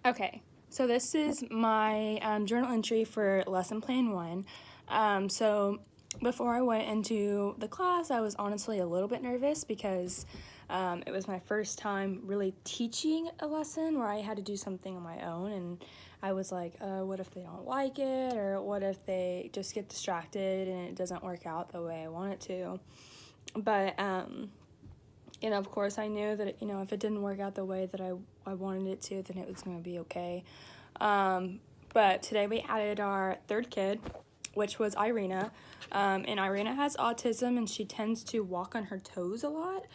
Okay, so this is my journal entry for lesson plan 1. So before I went into the class, I was honestly a little bit nervous because it was my first time really teaching a lesson where I had to do something on my own, and I was like, what if they don't like it, or what if they just get distracted and it doesn't work out the way I want it to. But of course, I knew that, if it didn't work out the way that I wanted it to, then it was going to be okay. But today we added our third kid, which was Irina. And Irina has autism, and she tends to walk on her toes a lot.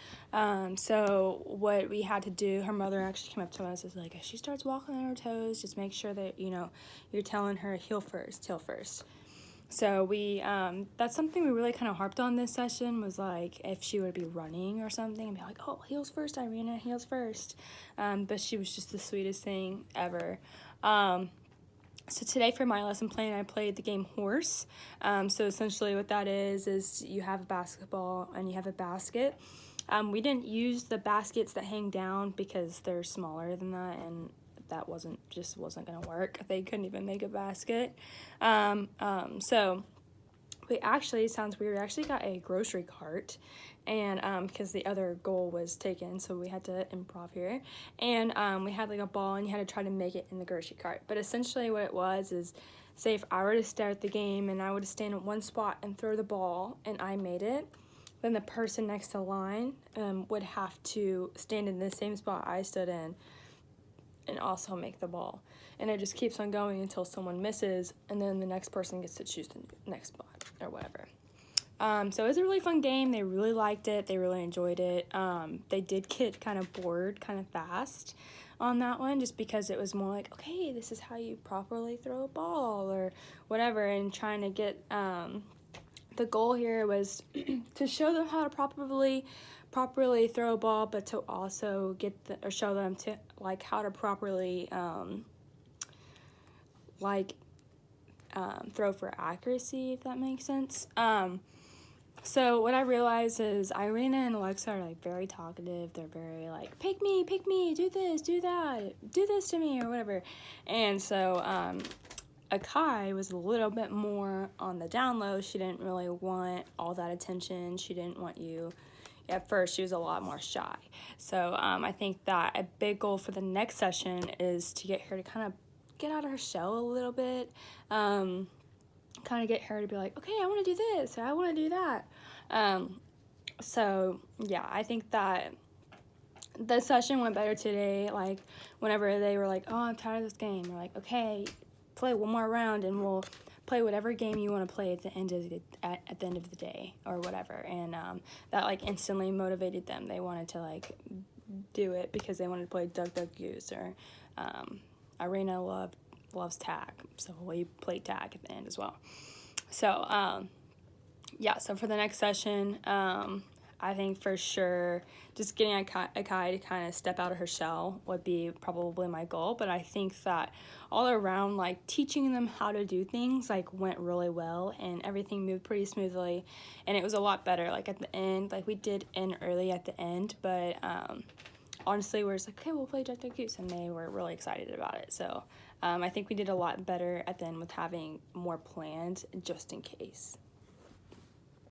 So what we had to do, her mother actually came up to us and was like, if she starts walking on her toes, just make sure that, you're telling her heel first. So that's something we really kind of harped on this session, was like if she would be running or something and be like, oh, heels first, Irina, heels first. But she was just the sweetest thing ever. So today for my lesson plan, I played the game Horse. So essentially what that is you have a basketball and you have a basket. We didn't use the baskets that hang down because they're smaller than that, and that wasn't gonna work. They couldn't even make a basket. So we actually, sounds weird, we actually got a grocery cart, and because the other goal was taken, so we had to improv here. And we had like a ball, and you had to try to make it in the grocery cart. But essentially what it was is, say if I were to start the game and I would stand in one spot and throw the ball and I made it, then the person next to the line would have to stand in the same spot I stood in and also make the ball. And it just keeps on going until someone misses, and then the next person gets to choose the next spot or whatever. So it was a really fun game. They really liked it. They really enjoyed it. They did get kind of bored kind of fast on that one, just because it was more like, okay, this is how you properly throw a ball or whatever, and trying to get the goal here was to show them how to properly throw a ball, but to also show them to like how to properly throw for accuracy, if that makes sense. So what I realized is Irina and Alexa are like very talkative. They're very like, pick me, do this, do that, do this to me, or whatever. And so Akai was a little bit more on the down low. She didn't really want all that attention. She didn't want you. At first, she was a lot more shy. So I think that a big goal for the next session is to get her to kind of get out of her shell a little bit. Kind of get her to be like, okay, I want to do this, or I want to do that. So yeah, I think that the session went better today. Like whenever they were like, oh, I'm tired of this game, we're like, okay, play one more round and we'll play whatever game you want to play at the end of the day or whatever. And that like instantly motivated them. They wanted to like do it because they wanted to play Duck Duck Goose, or Irina loves tag, so we played tag at the end as well. So yeah, so for the next session, I think for sure just getting Akai to kind of step out of her shell would be probably my goal. But I think that all around, like teaching them how to do things like went really well, and everything moved pretty smoothly, and it was a lot better. Like at the end, like we did end early at the end, but honestly, we're just like, okay, we'll play Duck Duck Goose, and they were really excited about it. So I think we did a lot better at the end with having more planned just in case.